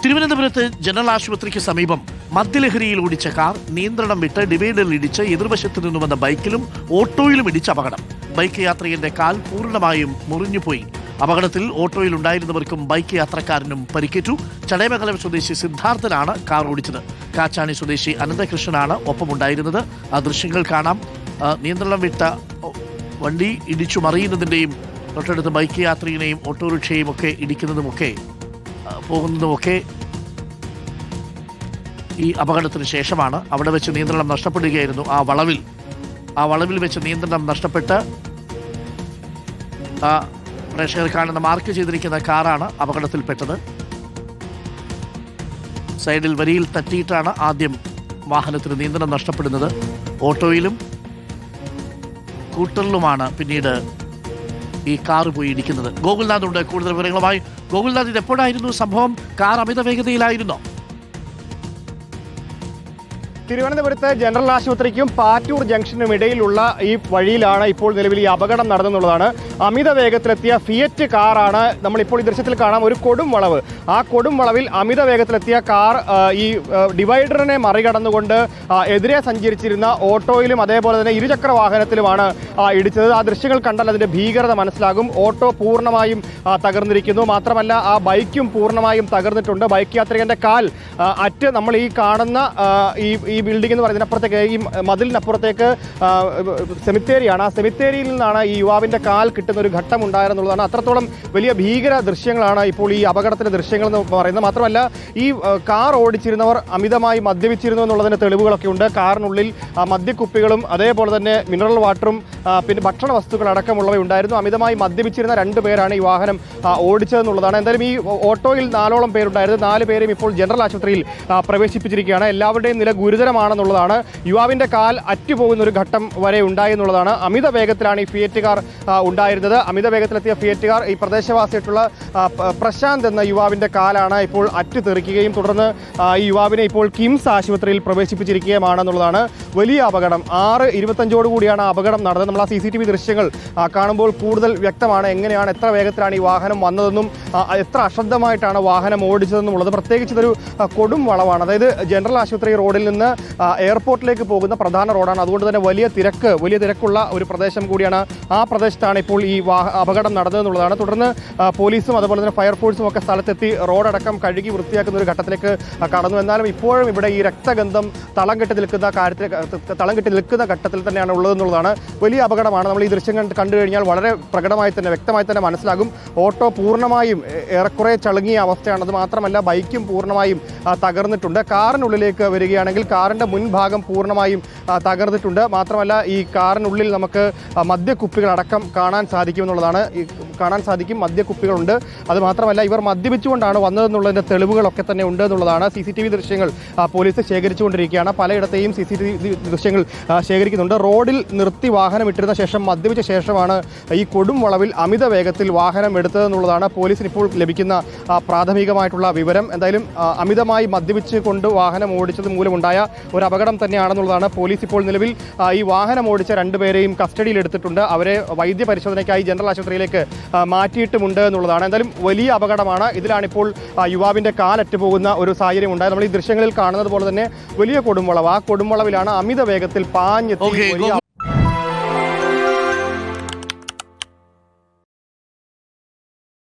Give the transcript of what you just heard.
തിരുവനന്തപുരത്ത് ജനറൽ ആശുപത്രിക്ക് സമീപം മദ്യലഹരിയിൽ ഓടിച്ച കാർ നിയന്ത്രണം വിട്ട് ഡിവൈഡറിൽ ഇടിച്ച് എതിർവശത്തു നിന്നു വന്ന ബൈക്കിലും ഓട്ടോയിലും ഇടിച്ച അപകടം. ബൈക്ക് യാത്രികന്റെ കാൽ പൂർണ്ണമായും മുറിഞ്ഞുപോയി. അപകടത്തിൽ ഓട്ടോയിൽ ഉണ്ടായിരുന്നവർക്കും ബൈക്ക് യാത്രക്കാരനും പരിക്കേറ്റു. ചടയമംഗലം സ്വദേശി സിദ്ധാർത്ഥനാണ് കാർ ഓടിച്ചത്. കാച്ചാണി സ്വദേശി അനന്തകൃഷ്ണനാണ് ഒപ്പമുണ്ടായിരുന്നത്. ആ ദൃശ്യങ്ങൾ കാണാം. നിയന്ത്രണം വിട്ട വണ്ടി ഇടിച്ചു മറിയുന്നതിൻ്റെയും തൊട്ടടുത്ത് ബൈക്ക് യാത്രികനെയും ഓട്ടോറിക്ഷയും ഒക്കെ ഇടിക്കുന്നതുമൊക്കെ പോകുന്നതുമൊക്കെ ഈ അപകടത്തിന് ശേഷമാണ്. അവിടെ വെച്ച് നിയന്ത്രണം നഷ്ടപ്പെടുകയായിരുന്നു. ആ വളവിൽ വെച്ച് നിയന്ത്രണം നഷ്ടപ്പെട്ട് പ്രേക്ഷകർ കാണുന്ന മാർക്ക് ചെയ്തിരിക്കുന്ന കാറാണ് അപകടത്തിൽപ്പെട്ടത്. സൈഡിൽ വരിയിൽ തട്ടിയിട്ടാണ് ആദ്യം വാഹനത്തിന് നിയന്ത്രണം നഷ്ടപ്പെടുന്നത്. ഓട്ടോയിലും സ്കൂട്ടറിലുമാണ് പിന്നീട് ഈ കാർ പോയി ഇടിക്കുന്നത്. ഗോകുൽനാഥ് ഉണ്ട് കൂടുതൽ വിവരങ്ങളുമായി. ഗോകുൽനാഥ്, ഇത് എപ്പോഴായിരുന്നു സംഭവം? കാർ അമിത വേഗതയിലായിരുന്നോ? തിരുവനന്തപുരത്ത് ജനറൽ ആശുപത്രിക്കും പാറ്റൂർ ജംഗ്ഷനും ഇടയിലുള്ള ഈ വഴിയിലാണ് ഇപ്പോൾ നിലവിൽ ഈ അപകടം നടന്നെന്നുള്ളതാണ്. അമിത വേഗത്തിലെത്തിയ ഫിയറ്റ് കാറാണ് നമ്മളിപ്പോൾ ഈ ദൃശ്യത്തിൽ കാണാം. ഒരു കൊടും വളവ്, ആ കൊടും വളവിൽ അമിത വേഗത്തിലെത്തിയ കാർ ഈ ഡിവൈഡറിനെ മറികടന്നുകൊണ്ട് എതിരെ സഞ്ചരിച്ചിരുന്ന ഓട്ടോയിലും അതേപോലെ തന്നെ ഇരുചക്ര വാഹനത്തിലുമാണ് ഇടിച്ചത്. ആ ദൃശ്യങ്ങൾ കണ്ടാൽ അതിൻ്റെ ഭീകരത മനസ്സിലാകും. ഓട്ടോ പൂർണ്ണമായും തകർന്നിരിക്കുന്നു. മാത്രമല്ല ആ ബൈക്കും പൂർണ്ണമായും തകർന്നിട്ടുണ്ട്. ബൈക്ക് യാത്രികൻ്റെ കാൽ അറ്റ് നമ്മൾ ഈ കാണുന്ന ഈ ബിൽഡിംഗ് എന്ന് പറയുന്നതിനപ്പുറത്തേക്ക്, ഈ മതിലിനപ്പുറത്തേക്ക് സെമിത്തേരിയാണ്. ആ സെമിത്തേരിയിൽ നിന്നാണ് ഈ യുവാവിൻ്റെ കാൽ കിട്ടുന്ന ഒരു ഘട്ടം ഉണ്ടായിരുന്നുള്ളതാണ്. അത്രത്തോളം വലിയ ഭീകര ദൃശ്യങ്ങളാണ് ഇപ്പോൾ ഈ അപകടത്തിൻ്റെ ദൃശ്യങ്ങൾ എന്ന് പറയുന്നത്. മാത്രമല്ല ഈ കാർ ഓടിച്ചിരുന്നവർ അമിതമായി മദ്യപിച്ചിരുന്നു എന്നുള്ളതിൻ്റെ തെളിവുകളൊക്കെ ഉണ്ട്. കാറിനുള്ളിൽ മദ്യക്കുപ്പികളും അതേപോലെ തന്നെ മിനറൽ വാട്ടറും പിന്നെ ഭക്ഷണ വസ്തുക്കൾ അടക്കമുള്ളവ ഉണ്ടായിരുന്നു. അമിതമായി മദ്യപിച്ചിരുന്ന 2 പേരാണ് ഈ വാഹനം ഓടിച്ചതെന്നുള്ളതാണ്. എന്തായാലും ഈ ഓട്ടോയിൽ 4ഓളം പേരുണ്ടായിരുന്നു. 4 പേരും ഇപ്പോൾ ജനറൽ ആശുപത്രിയിൽ പ്രവേശിപ്പിച്ചിരിക്കുകയാണ്. എല്ലാവരുടെയും നില ഗുരുതരമാണെന്നുള്ളതാണ്. യുവാവിൻ്റെ കാൽ അറ്റുപോകുന്ന ഒരു ഘട്ടം വരെ ഉണ്ടായി എന്നുള്ളതാണ്. അമിത വേഗത്തിലാണ് ഈ ഫിയറ്റ് കാർ ഉണ്ടായിരുന്നത്. അമിത വേഗത്തിലെത്തിയ ഫിയറ്റ് കാർ ഈ പ്രദേശവാസിയായിട്ടുള്ള പ്രശാന്ത് എന്ന യുവാവിൻ്റെ കാലാണ് ഇപ്പോൾ അറ്റു തെറിക്കുകയും തുടർന്ന് ഈ യുവാവിനെ ഇപ്പോൾ കിംസ് ആശുപത്രിയിൽ പ്രവേശിപ്പിച്ചിരിക്കുകയാണെന്നുള്ളതാണ്. വലിയ അപകടം 6:25 കൂടിയാണ് അപകടം നടന്നത്. നമ്മൾ ആ CCTV ദൃശ്യങ്ങൾ കാണുമ്പോൾ കൂടുതൽ വ്യക്തമാണ് എങ്ങനെയാണ്, എത്ര വേഗത്തിലാണ് ഈ വാഹനം വന്നതെന്നും എത്ര അശ്രദ്ധമായിട്ടാണ് വാഹനം ഓടിച്ചതെന്നും ഉള്ളത്. പ്രത്യേകിച്ച് ഇതൊരു കൊടും വളവാണ്. അതായത് ജനറൽ ആശുപത്രി റോഡിൽ നിന്ന് എയർപോർട്ടിലേക്ക് പോകുന്ന പ്രധാന റോഡാണ്. അതുകൊണ്ട് തന്നെ വലിയ തിരക്കുള്ള ഒരു പ്രദേശം കൂടിയാണ്. ആ പ്രദേശത്താണ് ഇപ്പോൾ ഈ അപകടം നടന്നതെന്നുള്ളതാണ്. തുടർന്ന് പോലീസും അതുപോലെ തന്നെ ഫയർഫോഴ്സും ഒക്കെ സ്ഥലത്തെത്തി റോഡടക്കം കഴുകി വൃത്തിയാക്കുന്ന ഒരു ഘട്ടത്തിലേക്ക് കടന്നു. എന്നാലും ഇപ്പോഴും ഇവിടെ ഈ രക്തഗന്ധം തളം കെട്ടി നിൽക്കുന്ന ഘട്ടത്തിൽ തന്നെയാണ് ഉള്ളതെന്നുള്ളതാണ്. വലിയ അപകടമാണ്. നമ്മൾ ഈ ദൃശ്യം കണ്ടു കഴിഞ്ഞാൽ വളരെ പ്രകടമായി തന്നെ വ്യക്തമായി തന്നെ മനസ്സിലാകും. ഓട്ടോ പൂർണ്ണമായും ഏറെക്കുറെ ചളുങ്ങിയ അവസ്ഥയാണ്. അത് മാത്രമല്ല ബൈക്കും പൂർണ്ണമായും തകർന്നിട്ടുണ്ട്. കാറിനുള്ളിലേക്ക് വരികയാണെങ്കിൽ കാറിൻ്റെ മുൻഭാഗം പൂർണ്ണമായും തകർന്നിട്ടുണ്ട്. മാത്രമല്ല ഈ കാറിനുള്ളിൽ നമുക്ക് മദ്യക്കുപ്പികളടക്കം കാണാൻ സാധിക്കും. മദ്യക്കുപ്പികളുണ്ട്. അത് മാത്രമല്ല ഇവർ മദ്യപിച്ചുകൊണ്ടാണ് വന്നതെന്നുള്ളതിൻ്റെ തെളിവുകളൊക്കെ തന്നെ ഉണ്ട് എന്നുള്ളതാണ്. CCTV ദൃശ്യങ്ങൾ പോലീസ് ശേഖരിച്ചുകൊണ്ടിരിക്കുകയാണ്. പലയിടത്തെയും CCTV ദൃശ്യങ്ങൾ ശേഖരിക്കുന്നുണ്ട്. റോഡിൽ നിർത്തി വാഹനം ഇട്ടിരുന്ന ശേഷം മദ്യപിച്ച ശേഷമാണ് ഈ കൊടും വളവിൽ അമിത വേഗത്തിൽ വാഹനം എടുത്തതെന്നുള്ളതാണ് പോലീസിന് ഇപ്പോൾ ലഭിക്കുന്ന പ്രാഥമികമായിട്ടുള്ള വിവരം. എന്തായാലും അമിതമായി മദ്യപിച്ച് കൊണ്ട് വാഹനം ഓടിച്ചത് മൂലമുണ്ടായ ഒരു അപകടം തന്നെയാണെന്നുള്ളതാണ്. പോലീസ് ഇപ്പോൾ നിലവിൽ ഈ വാഹനം ഓടിച്ച 2 പേരെയും കസ്റ്റഡിയിൽ എടുത്തിട്ടുണ്ട്. അവരെ വൈദ്യപരിശോധനയ്ക്കായി ജനറൽ ആശുപത്രിയിലേക്ക് മാറ്റിയിട്ടുമുണ്ട് എന്നുള്ളതാണ്. എന്തായാലും വലിയ അപകടമാണ്. ഇതിലാണിപ്പോൾ യുവാവിൻ്റെ കാലറ്റ് പോകുന്ന ഒരു സാഹചര്യം ഉണ്ടായത്. നമ്മൾ ഈ ദൃശ്യങ്ങളിൽ കാണുന്നത് പോലെ തന്നെ വലിയ കൊടുംവളവ്, ആ കൊടുംവളവിലാണ് അമിത വേഗത്തിൽ പാഞ്ഞെത്തി